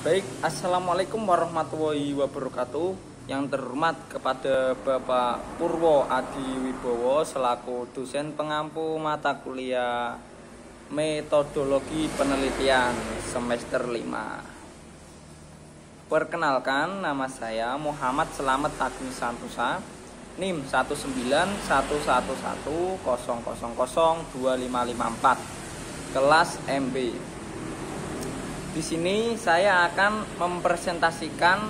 Baik, Assalamualaikum warahmatullahi wabarakatuh. Yang terhormat kepada Bapak Purwo Adi Wibowo selaku dosen pengampu mata kuliah Metodologi Penelitian semester 5. Perkenalkan, nama saya Muhammad Selamet Agung Santosa, NIM 1911100002554, kelas MB. Di sini saya akan mempresentasikan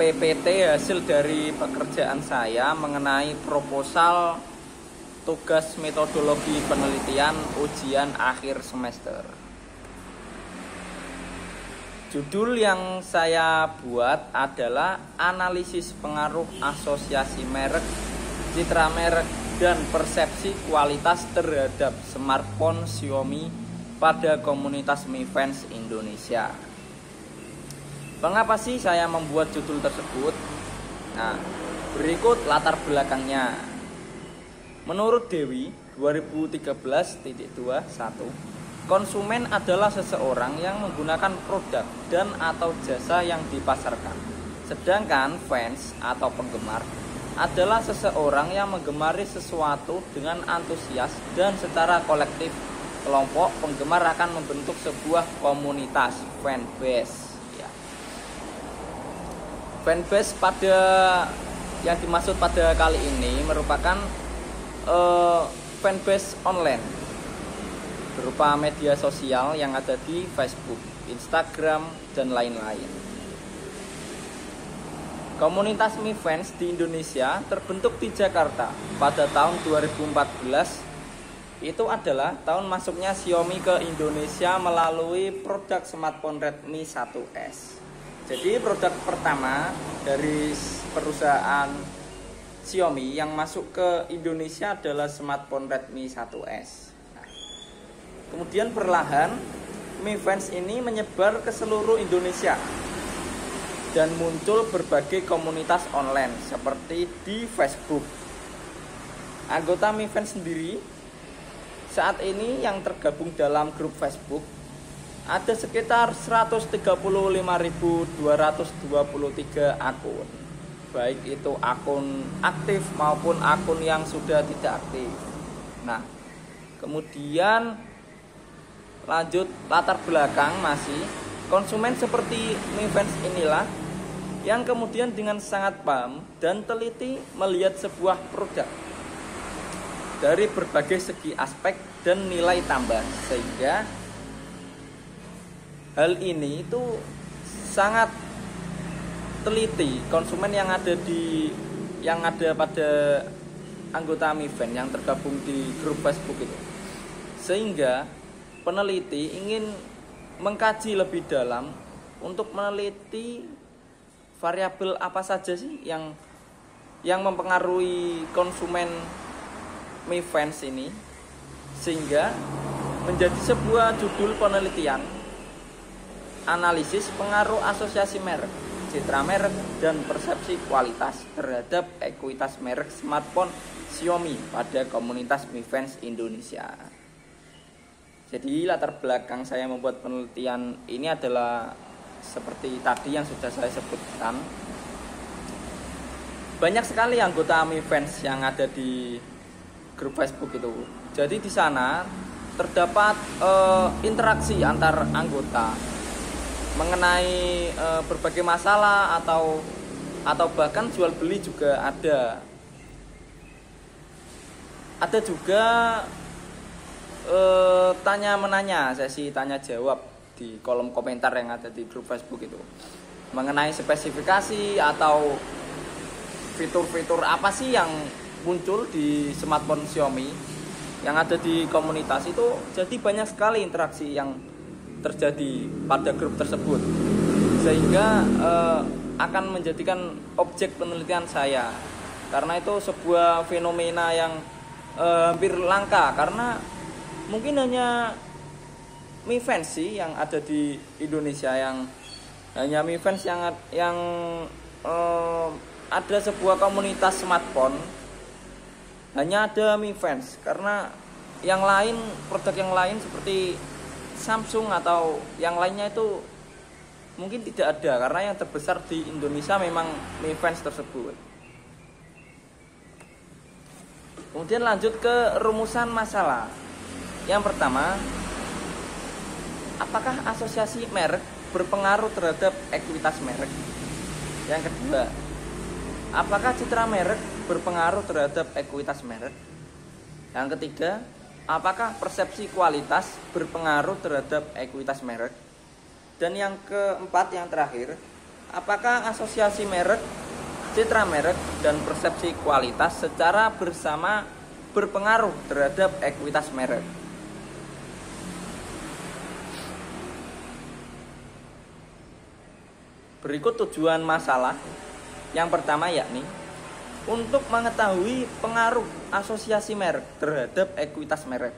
PPT hasil dari pekerjaan saya mengenai proposal tugas metodologi penelitian ujian akhir semester. Judul yang saya buat adalah analisis pengaruh asosiasi merek, citra merek, dan persepsi kualitas terhadap smartphone Xiaomi pada komunitas Mi Fans Indonesia. Mengapa sih saya membuat judul tersebut? Nah, berikut latar belakangnya. Menurut Dewi 2013.21, konsumen adalah seseorang yang menggunakan produk dan atau jasa yang dipasarkan. Sedangkan fans atau penggemar adalah seseorang yang menggemari sesuatu dengan antusias dan secara kolektif. Kelompok penggemar akan membentuk sebuah komunitas fanbase. Ya. Fanbase pada yang dimaksud pada kali ini merupakan fanbase online berupa media sosial yang ada di Facebook, Instagram, dan lain-lain. Komunitas Mi Fans di Indonesia terbentuk di Jakarta pada tahun 2014. Itu adalah tahun masuknya Xiaomi ke Indonesia melalui produk smartphone Redmi 1S. Jadi produk pertama dari perusahaan Xiaomi yang masuk ke Indonesia adalah smartphone Redmi 1S. Nah, kemudian perlahan Mi Fans ini menyebar ke seluruh Indonesia dan muncul berbagai komunitas online seperti di Facebook. Anggota Mi Fans sendiri saat ini yang tergabung dalam grup Facebook ada sekitar 135.223 akun. Baik itu akun aktif maupun akun yang sudah tidak aktif. Nah, kemudian lanjut latar belakang masih konsumen seperti Mi Fans inilah yang kemudian dengan sangat paham dan teliti melihat sebuah produk dari berbagai segi aspek dan nilai tambah, sehingga hal ini itu sangat teliti konsumen yang ada pada anggota Mi Fans yang tergabung di grup Facebook itu, sehingga peneliti ingin mengkaji lebih dalam untuk meneliti variabel apa saja sih yang mempengaruhi konsumen Mi Fans ini, sehingga menjadi sebuah judul penelitian analisis pengaruh asosiasi merek, citra merek, dan persepsi kualitas terhadap ekuitas merek smartphone Xiaomi pada komunitas Mi Fans Indonesia. Jadi latar belakang saya membuat penelitian ini adalah seperti tadi yang sudah saya sebutkan. Banyak sekali anggota Mi Fans yang ada di grup Facebook itu. Jadi di sana terdapat interaksi antar anggota mengenai berbagai masalah atau bahkan jual beli juga ada. Ada juga tanya menanya, sesi tanya jawab di kolom komentar yang ada di grup Facebook itu mengenai spesifikasi atau fitur-fitur apa sih yang muncul di smartphone Xiaomi yang ada di komunitas itu. Jadi banyak sekali interaksi yang terjadi pada grup tersebut, sehingga akan menjadikan objek penelitian saya, karena itu sebuah fenomena yang hampir langka, karena mungkin hanya Mi Fans sih yang ada di Indonesia, yang hanya Mi Fans yang ada sebuah komunitas smartphone, hanya ada Mi Fans. Karena yang lain, produk yang lain seperti Samsung atau yang lainnya itu mungkin tidak ada, karena yang terbesar di Indonesia memang Mi Fans tersebut. Kemudian lanjut ke rumusan masalah. Yang pertama, apakah asosiasi merek berpengaruh terhadap ekuitas merek? Yang kedua, apakah citra merek berpengaruh terhadap ekuitas merek? Yang ketiga, apakah persepsi kualitas berpengaruh terhadap ekuitas merek? Dan yang keempat, yang terakhir, apakah asosiasi merek, citra merek, dan persepsi kualitas secara bersama berpengaruh terhadap ekuitas merek? Berikut tujuan masalah. Yang pertama yakni untuk mengetahui pengaruh asosiasi merek terhadap ekuitas merek.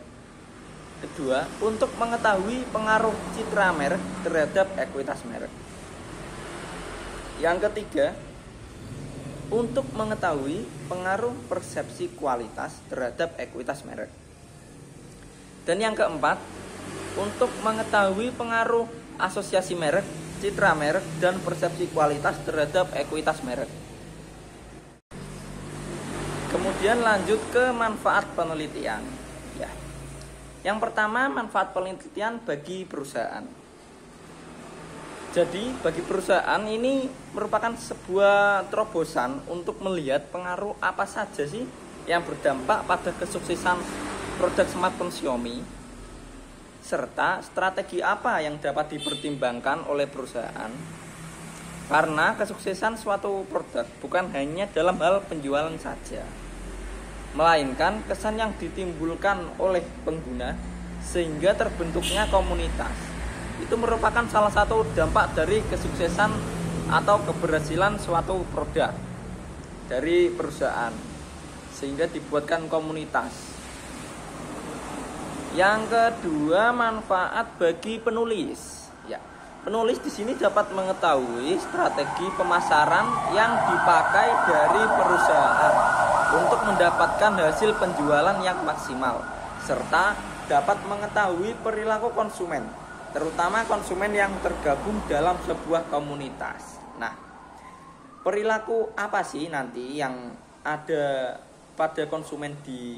Kedua, untuk mengetahui pengaruh citra merek terhadap ekuitas merek. Yang ketiga, untuk mengetahui pengaruh persepsi kualitas terhadap ekuitas merek. Dan yang keempat, untuk mengetahui pengaruh asosiasi merek, citra merek, dan persepsi kualitas terhadap ekuitas merek. Kemudian lanjut ke manfaat penelitian. Ya. Yang pertama, manfaat penelitian bagi perusahaan. Jadi, bagi perusahaan ini merupakan sebuah terobosan untuk melihat pengaruh apa saja sih yang berdampak pada kesuksesan produk smartphone Xiaomi, serta strategi apa yang dapat dipertimbangkan oleh perusahaan. Karena kesuksesan suatu produk bukan hanya dalam hal penjualan saja, melainkan kesan yang ditimbulkan oleh pengguna sehingga terbentuknya komunitas. Itu merupakan salah satu dampak dari kesuksesan atau keberhasilan suatu produk dari perusahaan, sehingga dibuatkan komunitas. Yang kedua, manfaat bagi penulis. Ya, penulis di sini dapat mengetahui strategi pemasaran yang dipakai dari perusahaan untuk mendapatkan hasil penjualan yang maksimal, serta dapat mengetahui perilaku konsumen, terutama konsumen yang tergabung dalam sebuah komunitas. Nah, perilaku apa sih nanti yang ada pada konsumen di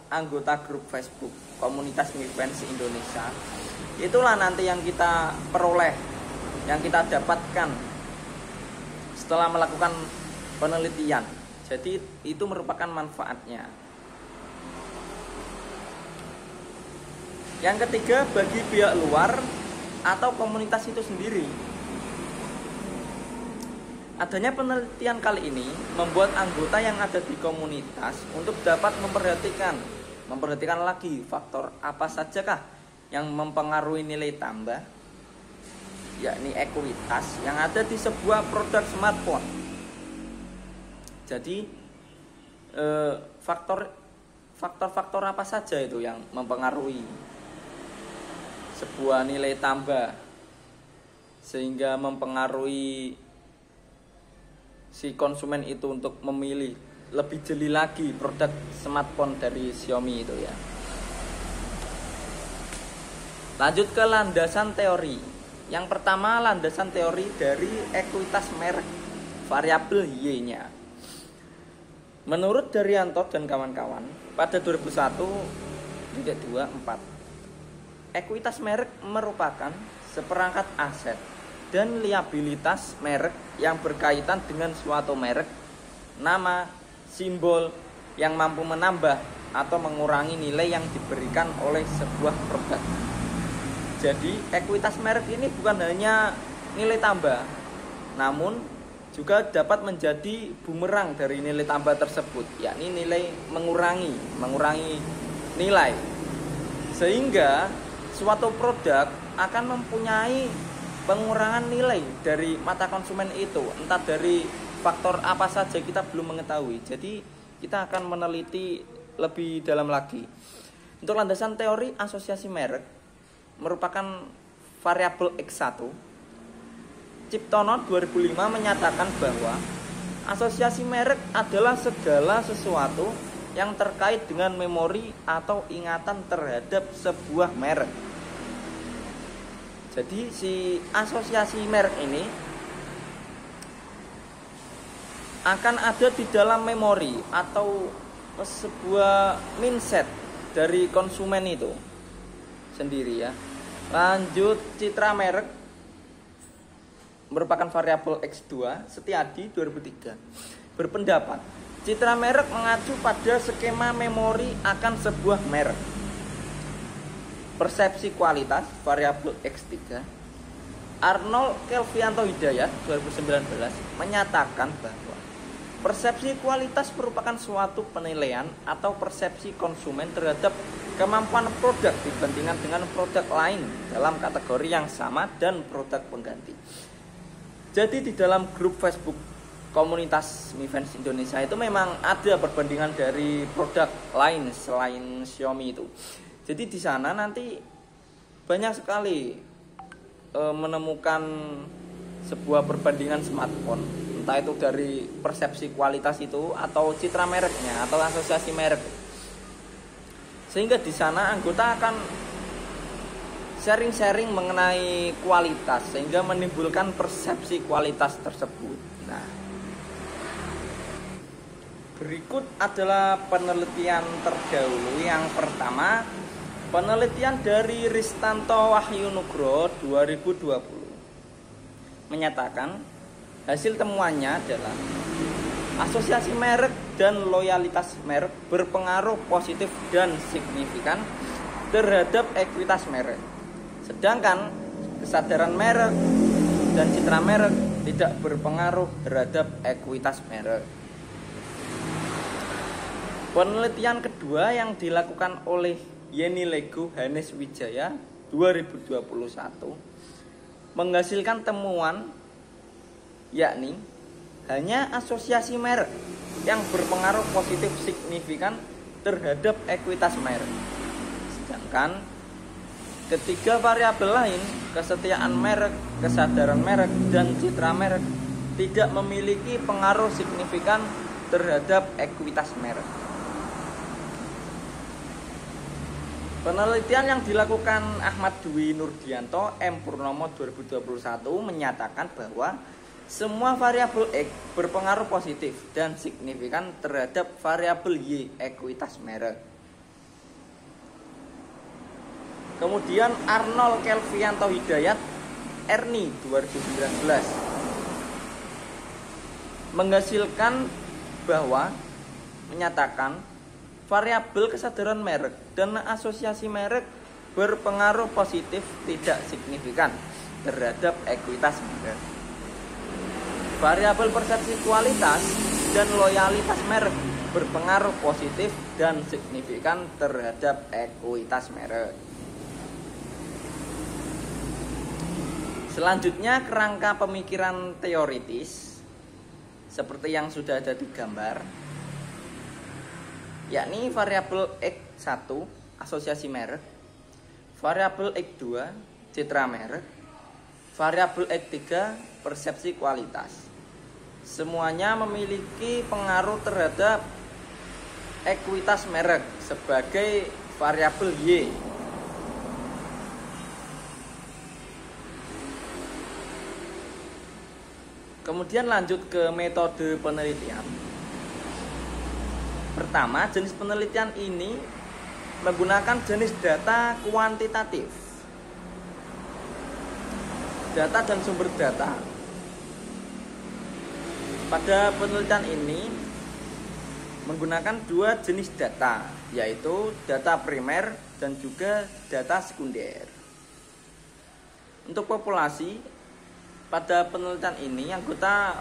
anggota grup Facebook komunitas Mi Fans Indonesia? Itulah nanti yang kita peroleh, yang kita dapatkan setelah melakukan penelitian. Jadi itu merupakan manfaatnya. Yang ketiga, bagi pihak luar atau komunitas itu sendiri. Adanya penelitian kali ini membuat anggota yang ada di komunitas untuk dapat memperhatikan lagi faktor apa sajakah yang mempengaruhi nilai tambah, yakni ekuitas yang ada di sebuah produk smartphone. Jadi faktor apa saja itu yang mempengaruhi sebuah nilai tambah sehingga mempengaruhi si konsumen itu untuk memilih lebih jeli lagi produk smartphone dari Xiaomi itu ya. Lanjut ke landasan teori. Yang pertama, landasan teori dari ekuitas merek, variabel Y-nya. Menurut Daryanto dan kawan-kawan, pada 2001.24, ekuitas merek merupakan seperangkat aset dan liabilitas merek yang berkaitan dengan suatu merek, nama, simbol yang mampu menambah atau mengurangi nilai yang diberikan oleh sebuah produk. Jadi, ekuitas merek ini bukan hanya nilai tambah, namun juga dapat menjadi bumerang dari nilai tambah tersebut, yakni nilai mengurangi nilai, sehingga suatu produk akan mempunyai pengurangan nilai dari mata konsumen itu, entah dari faktor apa saja kita belum mengetahui. Jadi kita akan meneliti lebih dalam lagi. Untuk landasan teori asosiasi merek merupakan variabel X1. Ciptono 2005 menyatakan bahwa asosiasi merek adalah segala sesuatu yang terkait dengan memori atau ingatan terhadap sebuah merek. Jadi si asosiasi merek ini akan ada di dalam memori atau sebuah mindset dari konsumen itu sendiri ya. Lanjut, citra merek merupakan variabel X2. Setiadi 2003 berpendapat citra merek mengacu pada skema memori akan sebuah merek. Persepsi kualitas variabel X3. Arnold Kelvianto Hidayat 2019 menyatakan bahwa persepsi kualitas merupakan suatu penilaian atau persepsi konsumen terhadap kemampuan produk dibandingkan dengan produk lain dalam kategori yang sama dan produk pengganti. Jadi di dalam grup Facebook komunitas Mi Fans Indonesia itu memang ada perbandingan dari produk lain selain Xiaomi itu. Jadi di sana nanti banyak sekali menemukan sebuah perbandingan smartphone, entah itu dari persepsi kualitas itu atau citra mereknya atau asosiasi merek. Sehingga di sana anggota akan sharing-sharing mengenai kualitas sehingga menimbulkan persepsi kualitas tersebut. Nah, berikut adalah penelitian terdahulu. Yang pertama, penelitian dari Ristanto Wahyu Nugroho 2020 menyatakan hasil temuannya adalah asosiasi merek dan loyalitas merek berpengaruh positif dan signifikan terhadap ekuitas merek. Sedangkan kesadaran merek dan citra merek tidak berpengaruh terhadap ekuitas merek. Penelitian kedua yang dilakukan oleh Yeni Lego Hanes Wijaya 2021 menghasilkan temuan yakni hanya asosiasi merek yang berpengaruh positif signifikan terhadap ekuitas merek. Sedangkan ketiga variabel lain, kesetiaan merek, kesadaran merek, dan citra merek tidak memiliki pengaruh signifikan terhadap ekuitas merek. Penelitian yang dilakukan Ahmad Dwi Nurdianto M Purnomo 2021 menyatakan bahwa semua variabel X berpengaruh positif dan signifikan terhadap variabel Y ekuitas merek. Kemudian Arnold Kelvianto Hidayat Erni 2019 menghasilkan bahwa menyatakan variabel kesadaran merek dan asosiasi merek berpengaruh positif tidak signifikan terhadap ekuitas merek. Variabel persepsi kualitas dan loyalitas merek berpengaruh positif dan signifikan terhadap ekuitas merek. Selanjutnya, kerangka pemikiran teoritis seperti yang sudah ada di gambar, yakni variabel X1 asosiasi merek, variabel X2 citra merek, variabel X3 persepsi kualitas. Semuanya memiliki pengaruh terhadap ekuitas merek sebagai variabel Y. Kemudian lanjut ke metode penelitian. Pertama, jenis penelitian ini menggunakan jenis data kuantitatif. Data dan sumber data. Pada penelitian ini menggunakan dua jenis data, yaitu data primer dan juga data sekunder. Untuk populasi, pada penelitian ini anggota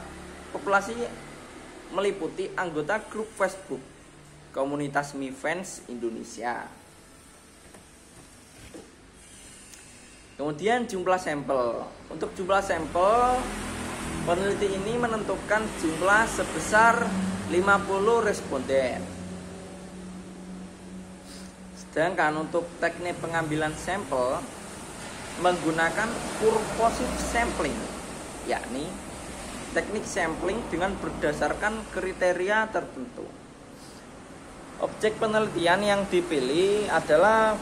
populasi meliputi anggota grup Facebook komunitas Mi Fans Indonesia. Kemudian jumlah sampel. Untuk jumlah sampel, peneliti ini menentukan jumlah sebesar 50 responden. Sedangkan untuk teknik pengambilan sampel menggunakan purposive sampling, yakni teknik sampling dengan berdasarkan kriteria tertentu. Objek penelitian yang dipilih adalah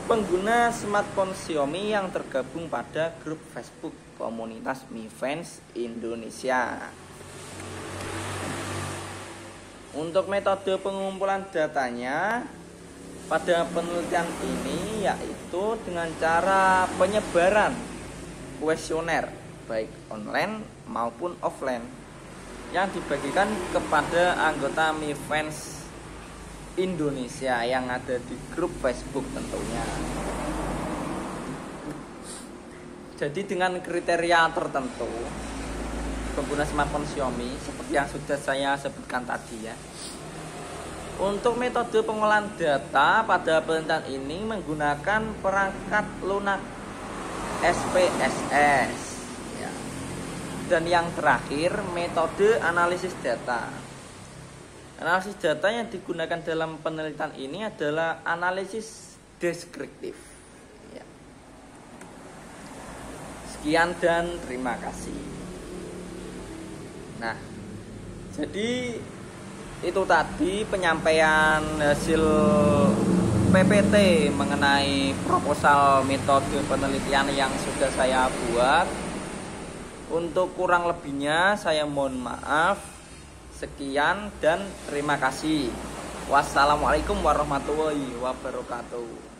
pengguna smartphone Xiaomi yang tergabung pada grup Facebook komunitas Mi Fans Indonesia. Untuk metode pengumpulan datanya pada penelitian ini yaitu dengan cara penyebaran kuesioner baik online maupun offline yang dibagikan kepada anggota Mi Fans Indonesia yang ada di grup Facebook tentunya. Jadi dengan kriteria tertentu pengguna smartphone Xiaomi seperti yang sudah saya sebutkan tadi ya. Untuk metode pengolahan data pada penelitian ini menggunakan perangkat lunak SPSS ya. Dan yang terakhir metode analisis data. Analisis data yang digunakan dalam penelitian ini adalah analisis deskriptif ya. Sekian dan terima kasih. Nah, jadi itu tadi penyampaian hasil PPT mengenai proposal metode penelitian yang sudah saya buat. Untuk kurang lebihnya saya mohon maaf. Sekian dan terima kasih. Wassalamualaikum warahmatullahi wabarakatuh.